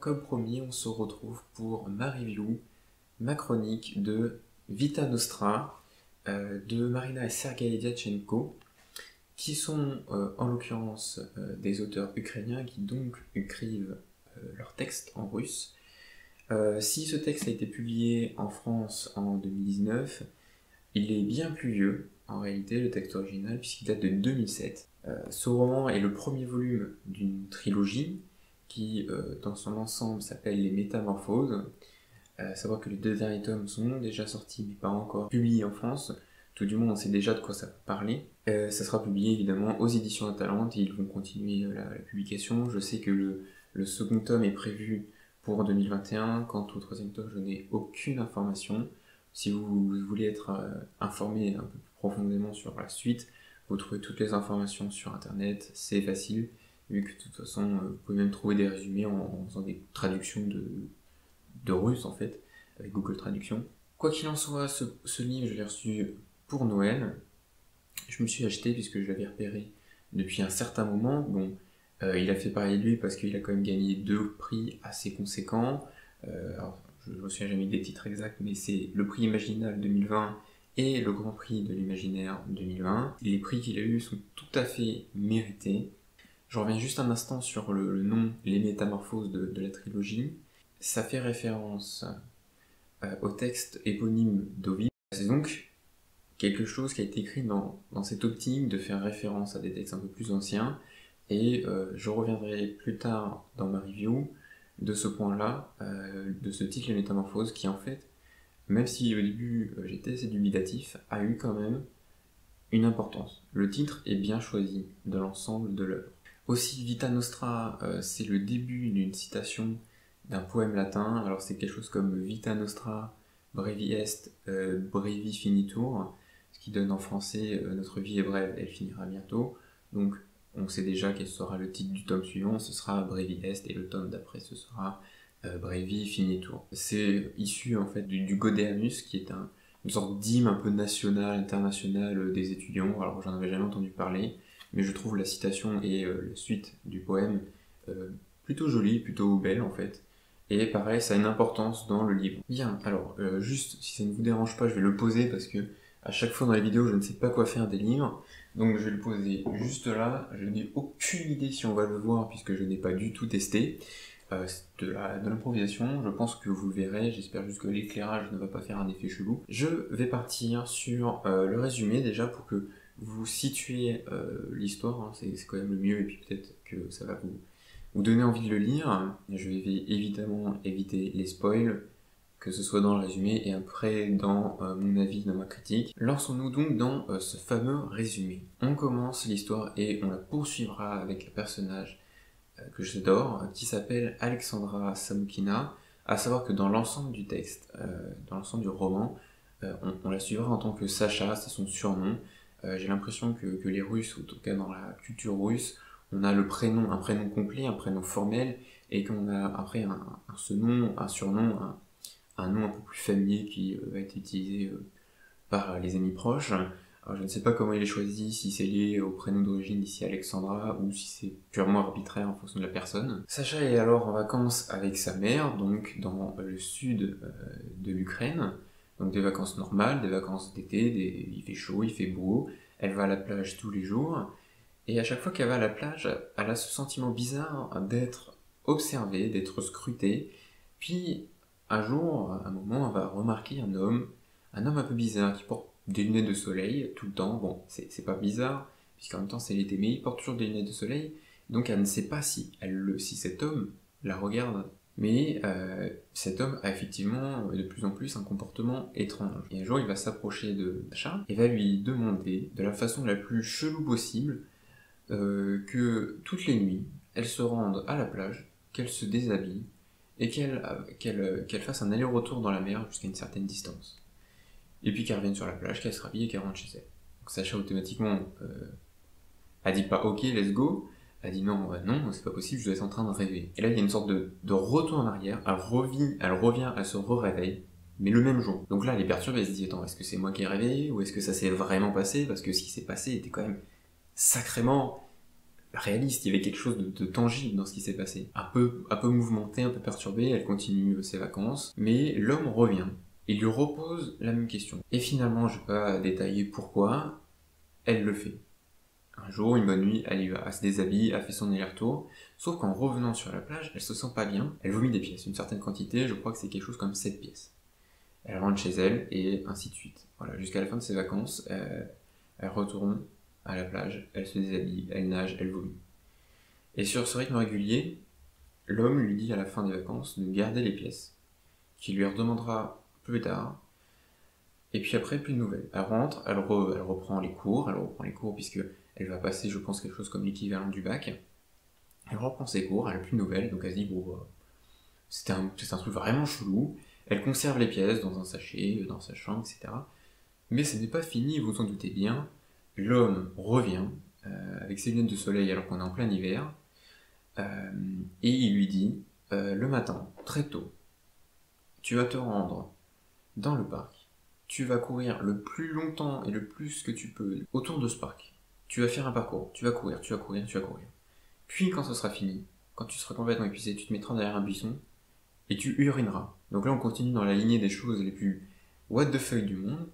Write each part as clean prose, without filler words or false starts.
comme promis, on se retrouve pour ma review, ma chronique de Vita Nostra de Marina et Sergei Diatchenko, qui sont en l'occurrence des auteurs ukrainiens qui donc écrivent leurs textes en russe. Si ce texte a été publié en France en 2019, il est bien plus vieux, en réalité, le texte original, puisqu'il date de 2007. Ce roman est le premier volume d'une trilogie qui, dans son ensemble, s'appelle Les Métamorphoses. Savoir que les 2 derniers tomes sont déjà sortis, mais pas encore publiés en France. Tout du moins, on sait déjà de quoi ça va parler. Ça sera publié évidemment aux éditions Atalante et ils vont continuer la publication. Je sais que le second tome est prévu pour 2021. Quant au 3e tome, je n'ai aucune information. Si vous voulez être informé un peu plus profondément sur la suite, vous trouvez toutes les informations sur internet, c'est facile, vu que de toute façon, vous pouvez même trouver des résumés en faisant des traductions de russe en fait, avec Google Traduction. Quoi qu'il en soit, ce livre, je l'ai reçu pour Noël. Je me suis acheté puisque je l'avais repéré depuis un certain moment. Bon, il a fait parler de lui parce qu'il a quand même gagné 2 prix assez conséquents. Alors, je ne me souviens jamais des titres exacts, mais c'est le prix Imaginal 2020 et le Grand Prix de l'Imaginaire 2020. Les prix qu'il a eus sont tout à fait mérités. Je reviens juste un instant sur le nom, Les Métamorphoses de la trilogie. Ça fait référence au texte éponyme d'Ovide. C'est donc quelque chose qui a été écrit dans cette optique de faire référence à des textes un peu plus anciens, et je reviendrai plus tard dans ma review de ce point-là, de ce titre Les Métamorphoses, qui en fait, même si au début j'étais assez dubitatif, a eu quand même une importance. Le titre est bien choisi de l'ensemble de l'œuvre. Aussi, Vita Nostra, c'est le début d'une citation d'un poème latin. Alors c'est quelque chose comme Vita Nostra brevi est, brevi finitur, ce qui donne en français notre vie est brève, elle finira bientôt. Donc on sait déjà quel sera le titre du tome suivant, ce sera brevi est, et le tome d'après ce sera brevi finitur. C'est issu en fait du Gaudeamus, qui est une sorte d'hymne un peu national, international des étudiants. Alors j'en avais jamais entendu parler, mais je trouve la citation et la suite du poème plutôt jolie, plutôt belle en fait. Et pareil, ça a une importance dans le livre. Bien, alors, juste, si ça ne vous dérange pas, je vais le poser parce que à chaque fois dans les vidéos, je ne sais pas quoi faire des livres. Donc je vais le poser juste là. Je n'ai aucune idée si on va le voir puisque je n'ai pas du tout testé. C'est de l'improvisation, je pense que vous le verrez. J'espère juste que l'éclairage ne va pas faire un effet chelou. Je vais partir sur le résumé déjà pour que vous situiez l'histoire. Hein. C'est quand même le mieux et puis peut-être que ça va vous donner envie de le lire. Je vais évidemment éviter les spoils, que ce soit dans le résumé et après dans mon avis, dans ma critique. Lançons-nous donc dans ce fameux résumé. On commence l'histoire et on la poursuivra avec un personnage que j'adore, qui s'appelle Alexandra Samoukina, à savoir que dans l'ensemble du texte, dans l'ensemble du roman, on la suivra en tant que Sacha, c'est son surnom. J'ai l'impression que les Russes, ou en tout cas dans la culture russe, on a un prénom complet, un prénom formel, et qu'on a après un surnom, un nom un peu plus familier qui va être utilisé par les amis proches. Alors, je ne sais pas comment il est choisi, si c'est lié au prénom d'origine d'ici Alexandra, ou si c'est purement arbitraire en fonction de la personne. Sacha est alors en vacances avec sa mère, donc dans le sud de l'Ukraine, donc des vacances normales, des vacances d'été, il fait chaud, il fait beau, elle va à la plage tous les jours, et à chaque fois qu'elle va à la plage, elle a ce sentiment bizarre d'être observée, d'être scrutée. Puis, un jour, à un moment, elle va remarquer un homme un peu bizarre qui porte des lunettes de soleil tout le temps. Bon, c'est pas bizarre, puisqu'en même temps c'est l'été, mais il porte toujours des lunettes de soleil. Donc elle ne sait pas si cet homme la regarde. Mais cet homme a effectivement de plus en plus un comportement étrange. Et un jour, il va s'approcher de Sacha et va lui demander, de la façon la plus chelou possible, que toutes les nuits, elle se rende à la plage, qu'elle se déshabille, et qu'elle fasse un aller-retour dans la mer jusqu'à une certaine distance. Et puis qu'elle revienne sur la plage, qu'elle se rhabille et qu'elle rentre chez elle. Donc Sacha automatiquement a dit pas ok, let's go, elle dit non, non, c'est pas possible, je dois être en train de rêver. Et là il y a une sorte de retour en arrière, elle revient, elle se réveille, mais le même jour. Donc là elle est perturbée, elle se dit attends, est-ce que c'est moi qui ai rêvé, ou est-ce que ça s'est vraiment passé, parce que ce qui s'est passé était quand même sacrément réaliste, il y avait quelque chose de tangible dans ce qui s'est passé. Un peu mouvementé, un peu perturbé, elle continue ses vacances, mais l'homme revient. Il lui repose la même question. Et finalement, je ne vais pas détailler pourquoi, elle le fait. Un jour, une bonne nuit, elle y va, elle se déshabille, elle fait son aller-retour, sauf qu'en revenant sur la plage, elle se sent pas bien, elle vomit des pièces, une certaine quantité, je crois que c'est quelque chose comme 7 pièces. Elle rentre chez elle, et ainsi de suite. Voilà, jusqu'à la fin de ses vacances, elle retourne à la plage, elle se déshabille, elle nage, elle vomit. Et sur ce rythme régulier, l'homme lui dit à la fin des vacances de garder les pièces, qu'il lui redemandera plus tard, et puis après, plus de nouvelles. Elle rentre, elle reprend les cours, puisque elle va passer, je pense, quelque chose comme l'équivalent du bac. Elle reprend ses cours, elle n'a plus de nouvelles, donc elle se dit, bon, c'est un truc vraiment chelou. Elle conserve les pièces dans un sachet, dans sa chambre, etc. Mais ce n'est pas fini, vous en doutez bien. L'homme revient, avec ses lunettes de soleil alors qu'on est en plein hiver, et il lui dit, le matin, très tôt, tu vas te rendre dans le parc, tu vas courir le plus longtemps et le plus que tu peux autour de ce parc. Tu vas faire un parcours, tu vas courir, tu vas courir, tu vas courir. Puis quand ce sera fini, quand tu seras complètement épuisé, tu te mettras derrière un buisson et tu urineras. Donc là on continue dans la lignée des choses les plus what the fuck du monde,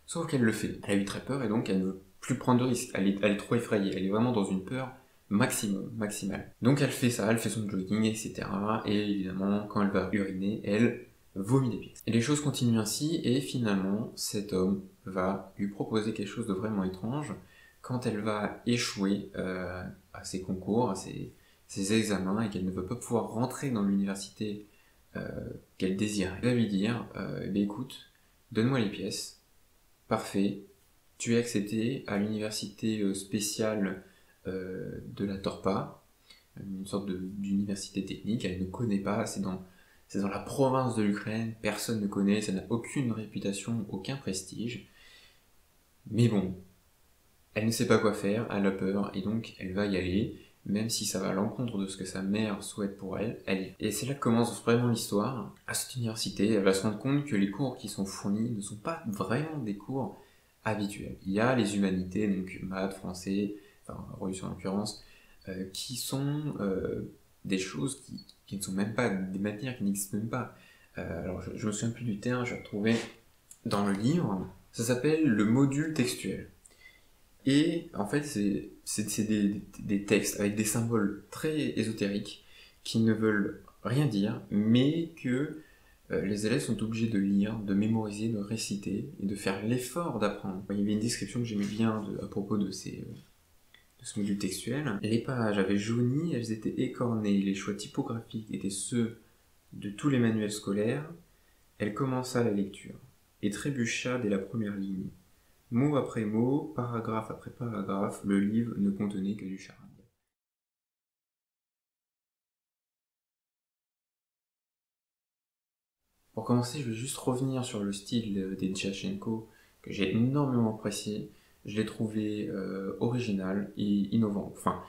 sauf qu'elle le fait. Elle a eu très peur et donc elle ne veut plus prendre de risques. Elle est trop effrayée, elle est vraiment dans une peur maximale. Donc elle fait ça, elle fait son jogging, etc. Et évidemment, quand elle va uriner, elle vomit des pièces. Et les choses continuent ainsi, et finalement, cet homme va lui proposer quelque chose de vraiment étrange quand elle va échouer à ses concours, à ses examens, et qu'elle ne va pas pouvoir rentrer dans l'université qu'elle désire. Elle va lui dire, écoute, donne-moi les pièces, parfait, tu es accepté à l'université spéciale de la Torpa, une sorte d'université technique, elle ne connaît pas, c'est dans la province de l'Ukraine, personne ne connaît, ça n'a aucune réputation, aucun prestige. Mais bon, elle ne sait pas quoi faire, elle a peur, et donc elle va y aller, même si ça va à l'encontre de ce que sa mère souhaite pour elle, elle y va. Et c'est là que commence vraiment l'histoire. À cette université, elle va se rendre compte que les cours qui sont fournis ne sont pas vraiment des cours habituels. Il y a les humanités, donc maths, français, enfin russe en l'occurrence, qui sont des choses qui ne sont même pas, des matières qui n'existent même pas. Alors je me souviens plus du terme, je vais retrouver dans le livre, ça s'appelle le module textuel. Et en fait, c'est des textes avec des symboles très ésotériques qui ne veulent rien dire, mais que les élèves sont obligés de lire, de mémoriser, de réciter et de faire l'effort d'apprendre. Il y avait une description que j'aimais bien à propos de ce module textuel. Les pages avaient jauni, elles étaient écornées, les choix typographiques étaient ceux de tous les manuels scolaires. Elle commença la lecture et trébucha dès la première ligne. Mot après mot, paragraphe après paragraphe, le livre ne contenait que du charabia. Pour commencer, je vais juste revenir sur le style d'Edjachenko, que j'ai énormément apprécié. Je l'ai trouvé original et innovant. Enfin,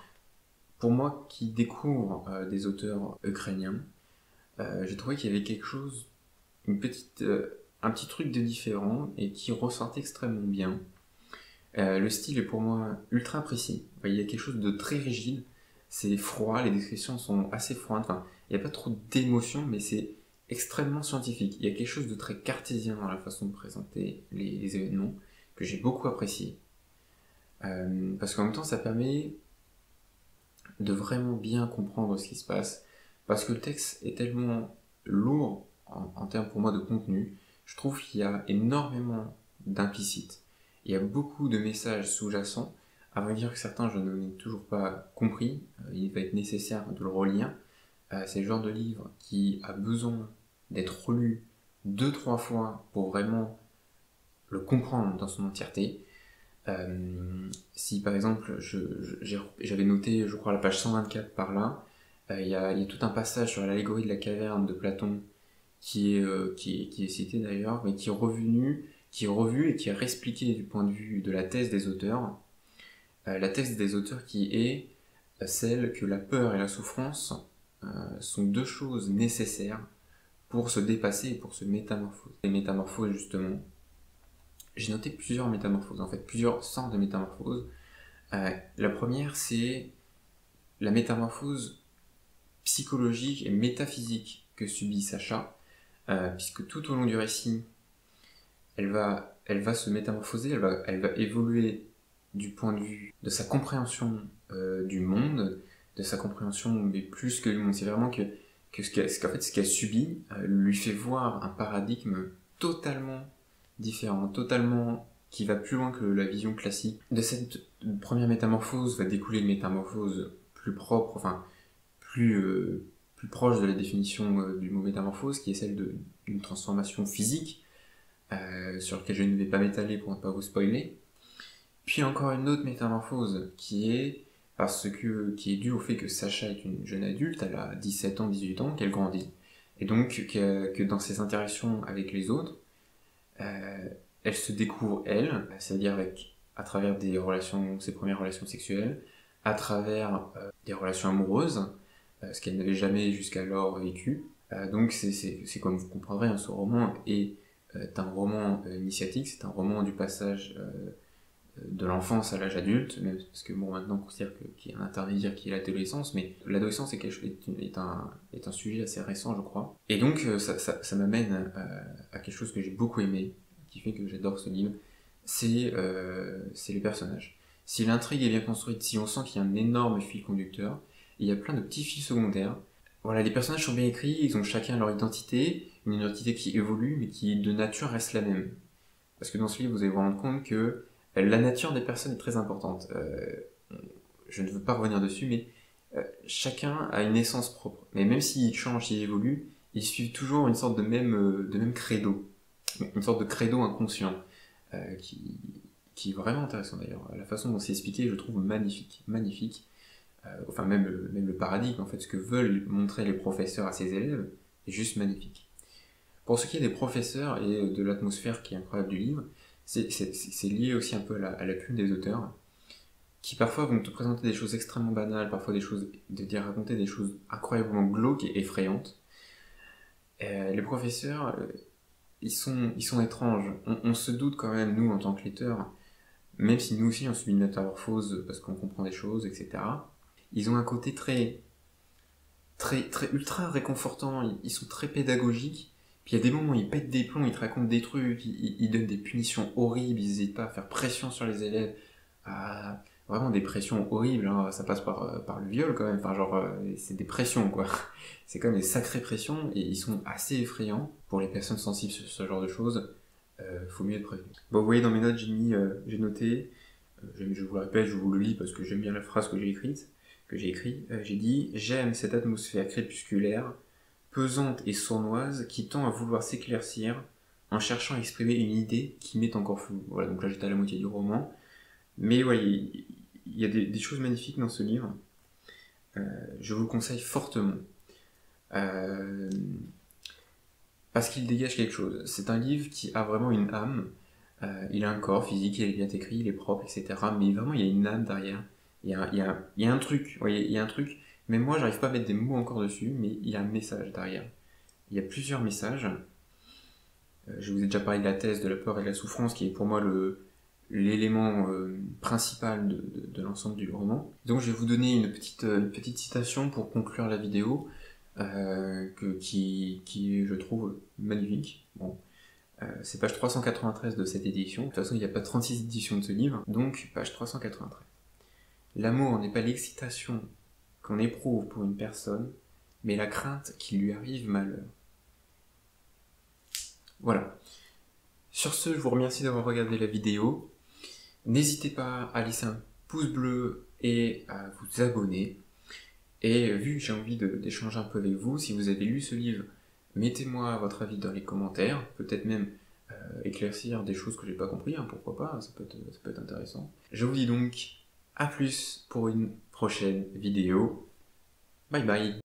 pour moi qui découvre des auteurs ukrainiens, j'ai trouvé qu'il y avait quelque chose, un petit truc de différent et qui ressortait extrêmement bien. Le style est pour moi ultra précis. Il y a quelque chose de très rigide, c'est froid, les descriptions sont assez froides, enfin, il n'y a pas trop d'émotion, mais c'est extrêmement scientifique. Il y a quelque chose de très cartésien dans la façon de présenter les événements que j'ai beaucoup apprécié. Parce qu'en même temps, ça permet de vraiment bien comprendre ce qui se passe, parce que le texte est tellement lourd en termes pour moi de contenu, je trouve qu'il y a énormément d'implicite. Il y a beaucoup de messages sous-jacents, à vrai dire que certains je n'ai toujours pas compris, il va être nécessaire de le relire. C'est le genre de livre qui a besoin d'être relu 2-3 fois pour vraiment le comprendre dans son entièreté. Si par exemple j'avais noté, je crois, la page 124 par là, il y a tout un passage sur l'allégorie de la caverne de Platon qui est cité d'ailleurs, mais qui est revu et qui est réexpliqué du point de vue de la thèse des auteurs. La thèse des auteurs qui est celle que la peur et la souffrance sont deux choses nécessaires pour se dépasser et pour se métamorphoser. Les métamorphoses, justement, j'ai noté plusieurs métamorphoses, en fait, plusieurs sortes de métamorphoses. La première, c'est la métamorphose psychologique et métaphysique que subit Sacha, puisque tout au long du récit, elle va se métamorphoser, elle va évoluer du point de vue de sa compréhension du monde, de sa compréhension, mais plus que du monde. C'est vraiment que ce qu'elle subit lui fait voir un paradigme totalement différent, totalement qui va plus loin que la vision classique. De cette première métamorphose va découler une métamorphose plus propre, enfin plus proche de la définition du mot métamorphose, qui est celle d'une transformation physique, sur laquelle je ne vais pas m'étaler pour ne pas vous spoiler. Puis encore une autre métamorphose qui est due au fait que Sacha est une jeune adulte, elle a 17 ans, 18 ans, qu'elle grandit. Et donc que dans ses interactions avec les autres, elle se découvre elle, c'est-à-dire à travers ses premières relations sexuelles, à travers des relations amoureuses, ce qu'elle n'avait jamais jusqu'alors vécu. Donc c'est comme vous comprendrez, hein, ce roman est un roman initiatique, c'est un roman du passage de l'enfance à l'âge adulte, même parce que bon, maintenant on considère qu'il y a un intermédiaire qui est l'adolescence, mais l'adolescence est un sujet assez récent, je crois. Et donc ça m'amène à quelque chose que j'ai beaucoup aimé, qui fait que j'adore ce livre, c'est les personnages. Si l'intrigue est bien construite, si on sent qu'il y a un énorme fil conducteur, il y a plein de petits fils secondaires. Voilà, les personnages sont bien écrits, ils ont chacun leur identité, une identité qui évolue, mais qui de nature reste la même. Parce que dans ce livre, vous allez vous rendre compte que la nature des personnes est très importante. Je ne veux pas revenir dessus, mais chacun a une essence propre. Mais même s'il change, s'il évolue, ils suivent toujours une sorte de même credo. Une sorte de credo inconscient, qui est vraiment intéressant d'ailleurs. La façon dont c'est expliqué, je trouve magnifique. Magnifique. Enfin, même le paradigme, en fait, ce que veulent montrer les professeurs à ses élèves, est juste magnifique. Pour ce qui est des professeurs et de l'atmosphère qui est incroyable du livre, c'est lié aussi un peu à la plume des auteurs, qui parfois vont te présenter des choses extrêmement banales, parfois raconter des choses incroyablement glauques et effrayantes. Les professeurs, ils sont étranges. On se doute quand même, nous, en tant que lecteurs, même si nous aussi on subit une métamorphose parce qu'on comprend des choses, etc. Ils ont un côté très ultra réconfortant, ils sont très pédagogiques. Puis il y a des moments où ils pètent des plombs, ils te racontent des trucs, ils donnent des punitions horribles, ils n'hésitent pas à faire pression sur les élèves, vraiment des pressions horribles, hein. Ça passe par le viol quand même, enfin genre c'est des pressions quoi. C'est quand même des sacrées pressions et ils sont assez effrayants. Pour les personnes sensibles sur ce genre de choses, faut mieux être prévenu. Bon, vous voyez dans mes notes, j'ai noté, je vous le répète, je vous le lis parce que j'aime bien la phrase que j'ai écrite. J'ai dit « J'aime cette atmosphère crépusculaire, pesante et sournoise qui tend à vouloir s'éclaircir en cherchant à exprimer une idée qui m'est encore floue. » Voilà, donc là j'étais à la moitié du roman. Mais voyez, il y a des choses magnifiques dans ce livre. Je vous le conseille fortement. Parce qu'il dégage quelque chose. C'est un livre qui a vraiment une âme. Il a un corps physique, il est bien écrit, il est propre, etc. Mais vraiment, il y a une âme derrière. Il y a un truc, vous voyez, il y a un truc, mais moi j'arrive pas à mettre des mots encore dessus, mais il y a un message derrière. Il y a plusieurs messages. Je vous ai déjà parlé de la thèse de la peur et de la souffrance, qui est pour moi l'élément principal de l'ensemble du roman. Donc je vais vous donner une petite citation pour conclure la vidéo, qui est, je trouve, magnifique. Bon. C'est page 393 de cette édition. De toute façon, il n'y a pas 36 éditions de ce livre, donc page 393. L'amour n'est pas l'excitation qu'on éprouve pour une personne, mais la crainte qu'il lui arrive malheur. Voilà. Sur ce, je vous remercie d'avoir regardé la vidéo. N'hésitez pas à laisser un pouce bleu et à vous abonner. Et vu que j'ai envie d'échanger un peu avec vous, si vous avez lu ce livre, mettez-moi votre avis dans les commentaires, peut-être même éclaircir des choses que j'ai pas compris, hein, pourquoi pas, ça peut être intéressant. Je vous dis donc à plus pour une prochaine vidéo. Bye bye.